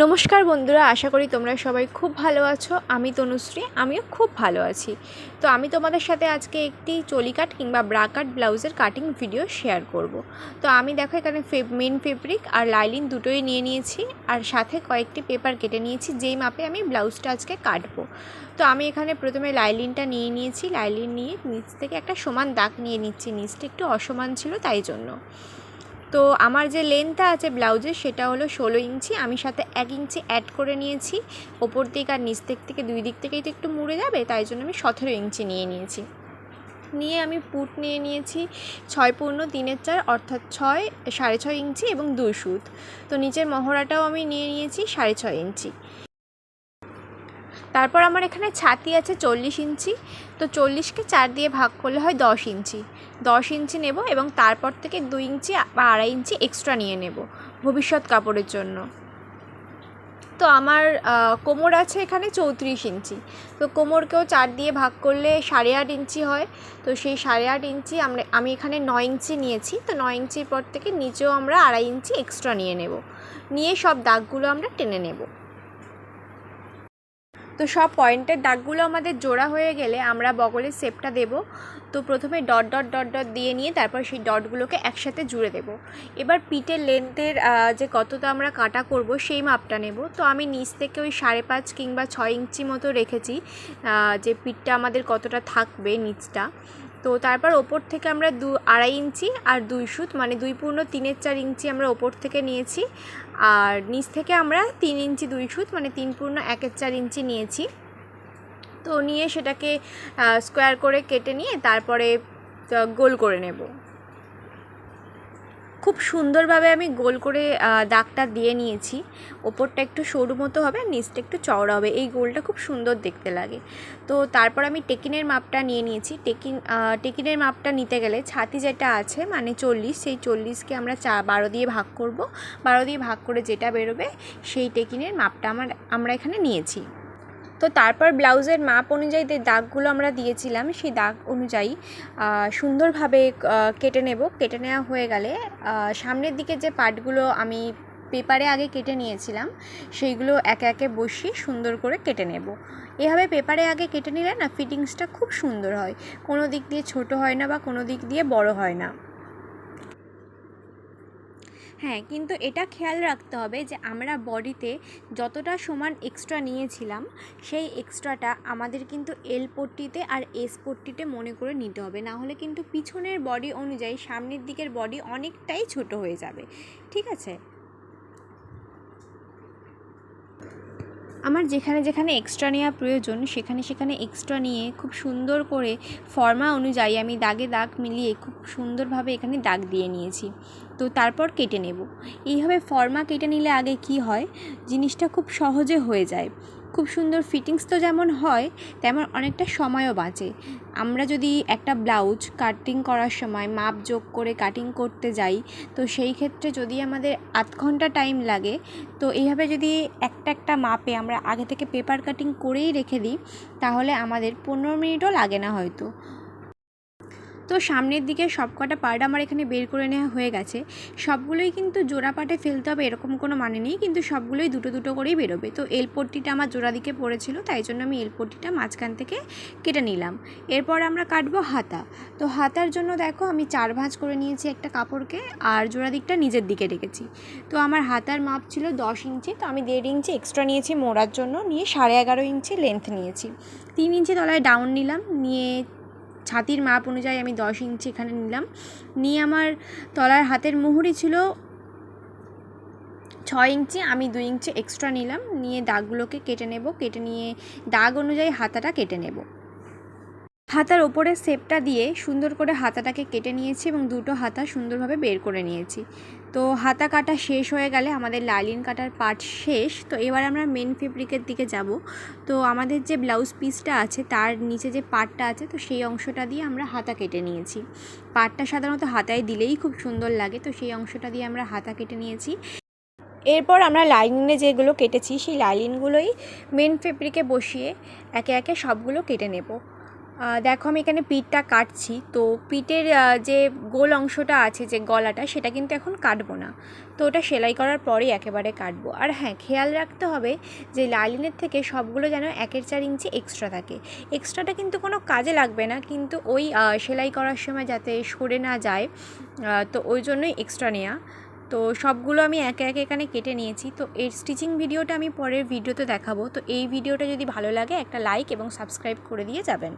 নমস্কার বন্ধুরা, আশা করি তোমরা সবাই খুব ভালো আছো। আমি তনুশ্রী, আমিও খুব ভালো আছি। তো আমি তোমাদের সাথে আজকে একটি চলি কাট কিংবা ব্রা কাট ব্লাউজের কাটিং ভিডিও শেয়ার করব। তো আমি দেখো এখানে মেন ফেব্রিক আর লাইলিন দুটোই নিয়ে নিয়েছি, আর সাথে কয়েকটি পেপার কেটে নিয়েছি যেই মাপে আমি ব্লাউজটা আজকে কাটবো। তো আমি এখানে প্রথমে লাইলিনটা নিয়ে নিয়েছি, লাইলিন নিয়ে নিচ থেকে একটা সমান দাগ নিয়ে নিচ্ছি। নিচটা একটু অসমান ছিল তাই জন্য। তো আমার যে লেন্থটা আছে ব্লাউজের সেটা হলো 16 ইঞ্চি। আমি সাথে 1 ইঞ্চি অ্যাড করে নিয়েছি। ওপর দিক আর নিচ দিক থেকে দুই দিক থেকেই তো একটু মুড়ে যাবে, তাই জন্য আমি 17 ইঞ্চি নিয়ে নিয়েছি। নিয়ে আমি পুট নিয়ে নিয়েছি 6/3 অর্থাৎ 6.5 ইঞ্চি এবং 2 সুত। তো নিচের মহড়াটাও আমি নিয়ে নিয়েছি 6.5 ইঞ্চি। তারপর আমার এখানে ছাতি আছে 40 ইঞ্চি। তো 40কে 4 দিয়ে ভাগ করলে হয় 10 ইঞ্চি। 10 ইঞ্চি নেব এবং তারপর থেকে 2 ইঞ্চি বা 2.5 ইঞ্চি এক্সট্রা নিয়ে নেব ভবিষ্যৎ কাপড়ের জন্য। তো আমার কোমর আছে এখানে 34 ইঞ্চি। তো কোমরকেও 4 দিয়ে ভাগ করলে 8.5 ইঞ্চি হয়। তো সেই 8.5 ইঞ্চি আমি এখানে 9 ইঞ্চি নিয়েছি। তো 9 ইঞ্চির পর থেকে নিচেও আমরা 2.5 ইঞ্চি এক্সট্রা নিয়ে নেব। নিয়ে সব দাগগুলো আমরা টেনে নেব। তো সব পয়েন্টের দাগগুলো আমাদের জোড়া হয়ে গেলে আমরা বগলের শেপটা দেব। তো প্রথমে ডট ডট ডট ডট দিয়ে নিয়ে তারপর সেই ডটগুলোকে একসাথে জুড়ে দেব। এবার পিঠের লেন্থের যে কতটা আমরা কাটা করব সেই মাপটা নেব। তো আমি নিচ থেকে ওই 5.5 কিংবা 6 ইঞ্চি মতো রেখেছি, যে পিঠটা আমাদের কতটা থাকবে নিচটা। তো তারপর ওপর থেকে আমরা 2.5 ইঞ্চি আর 2 সুত মানে 2/3 ইঞ্চি আমরা ওপর থেকে নিয়েছি, আর নিচ থেকে আমরা 3 ইঞ্চি 2 সুত মানে 3/1 ইঞ্চি নিয়েছি। তো নিয়ে সেটাকে স্কোয়ার করে কেটে নিয়ে তারপরে গোল করে নেব। খুব সুন্দরভাবে আমি গোল করে দাগটা দিয়ে নিয়েছি। ওপরটা একটু সরু মতো হবে আর নিচটা একটু চওড়া হবে, এই গোলটা খুব সুন্দর দেখতে লাগে। তো তারপর আমি টেকিনের মাপটা নিয়ে নিয়েছি। টেকিনের মাপটা নিতে গেলে ছাতি যেটা আছে মানে 40, সেই 40কে আমরা 12 দিয়ে ভাগ করব। 12 দিয়ে ভাগ করে যেটা বেরোবে সেই টেকিনের মাপটা আমরা এখানে নিয়েছি। তো তারপর ব্লাউজের মাপ অনুযায়ী যে দাগগুলো আমরা দিয়েছিলাম সেই দাগ অনুযায়ী সুন্দরভাবে কেটে নেব। কেটে নেওয়া হয়ে গেলে সামনের দিকে যে পার্টগুলো আমি পেপারে আগে কেটে নিয়েছিলাম সেইগুলো একে একে বসিয়ে সুন্দর করে কেটে নেব। এভাবে পেপারে আগে কেটে নিলে না ফিটিংসটা খুব সুন্দর হয়, কোনো দিক দিয়ে ছোট হয় না বা কোনো দিক দিয়ে বড় হয় না। হ্যাঁ, কিন্তু এটা খেয়াল রাখতে হবে যে আমরা বডিতে যতটা সমান এক্সট্রা নিয়েছিলাম সেই এক্সট্রাটা আমাদের কিন্তু এল পট্টিতে আর এস পট্টিতে মনে করে নিতে হবে, না হলে কিন্তু পিছনের বডি অনুযায়ী সামনের দিকের বডি অনেকটাই ছোট হয়ে যাবে। ঠিক আছে? আমার যেখানে যেখানে এক্সট্রা নেওয়া প্রয়োজন সেখানে সেখানে এক্সট্রা নিয়ে খুব সুন্দর করে ফর্মা অনুযায়ী আমি দাগে দাগ মিলিয়ে খুব সুন্দরভাবে এখানে দাগ দিয়ে নিয়েছি। তো তারপর কেটে নেব। এইভাবে ফর্মা কেটে নিলে আগে কি হয়, জিনিসটা খুব সহজে হয়ে যায়। খুব সুন্দর ফিটিংস তো যেমন হয় তেমন অনেকটা সময়ও বাঁচে। আমরা যদি একটা ব্লাউজ কাটিং করার সময় মাপ যোগ করে কাটিং করতে যাই, তো সেই ক্ষেত্রে যদি আমাদের আধ ঘন্টা টাইম লাগে, তো এইভাবে যদি একটা একটা মাপে আমরা আগে থেকে পেপার কাটিং করেই রেখে দিই তাহলে আমাদের 15 মিনিটও লাগে না হয়তো। তো সামনের দিকে সব কটা পার্ট আমার এখানে বের করে নেওয়া হয়ে গেছে। সবগুলোই কিন্তু জোড়া পাটে ফেলতে হবে এরকম কোনো মানে নেই, কিন্তু সবগুলোই দুটো দুটো করেই বেরোবে। তো এল পট্টিটা আমার জোড়া দিকে পড়েছিল, তাই জন্য আমি এল পট্টিটা মাঝখান থেকে কেটে নিলাম। এরপর আমরা কাটবো হাতা। তো হাতার জন্য দেখো আমি 4 ভাঁজ করে নিয়েছি একটা কাপড়কে, আর জোড়া দিকটা নিজের দিকে রেখেছি। তো আমার হাতার মাপ ছিল 10 ইঞ্চি। তো আমি 1.5 ইঞ্চি এক্সট্রা নিয়েছি মোড়ার জন্য, নিয়ে 11.5 ইঞ্চি লেন্থ নিয়েছি। 3 ইঞ্চি তলায় ডাউন নিলাম, নিয়ে ছাতির মাপ অনুযায়ী আমি 10 ইঞ্চি এখানে নিলাম। নিয়ে আমার তলার হাতের মুহুরি ছিল 6 ইঞ্চি, আমি 2 ইঞ্চি এক্সট্রা নিলাম। নিয়ে দাগগুলোকে কেটে নেব। কেটে নিয়ে দাগ অনুযায়ী হাতাটা কেটে নেব। হাতার ওপরে শেপটা দিয়ে সুন্দর করে হাতাটাকে কেটে নিয়েছি এবং দুটো হাতা সুন্দরভাবে বের করে নিয়েছি। তো হাতা কাটা শেষ হয়ে গেলে আমাদের লাইলিন কাটার পার্ট শেষ। তো এবার আমরা মেন ফেব্রিকের দিকে যাব। তো আমাদের যে ব্লাউজ পিসটা আছে তার নিচে যে পার্টটা আছে, তো সেই অংশটা দিয়ে আমরা হাতা কেটে নিয়েছি। পার্টটা সাধারণত হাতায় দিলেই খুব সুন্দর লাগে, তো সেই অংশটা দিয়ে আমরা হাতা কেটে নিয়েছি। এরপর আমরা লাইনিংয়ে যেগুলো কেটেছি সেই লাইনিংগুলোই মেন ফেব্রিকে বসিয়ে একে একে সবগুলো কেটে নেব। দেখো আমি এখানে পিঠটা কাটছি। তো পিঠের যে গোল অংশটা আছে, যে গলাটা, সেটা কিন্তু এখন কাটবো না। তো ওটা সেলাই করার পরেই একেবারে কাটবো। আর হ্যাঁ, খেয়াল রাখতে হবে যে লাইলিনের থেকে সবগুলো যেন 1/4 ইঞ্চি এক্সট্রা থাকে। এক্সট্রাটা কিন্তু কোনো কাজে লাগবে না, কিন্তু ওই সেলাই করার সময় যাতে সরে না যায়, তো ওই জন্যই এক্সট্রা নেওয়া। তো সবগুলো আমি একে একে এখানে কেটে নিয়েছি। তো এর স্টিচিং ভিডিওটা আমি পরের ভিডিওতে দেখাবো। তো এই ভিডিওটা যদি ভালো লাগে একটা লাইক এবং সাবস্ক্রাইব করে দিয়ে যাবেন।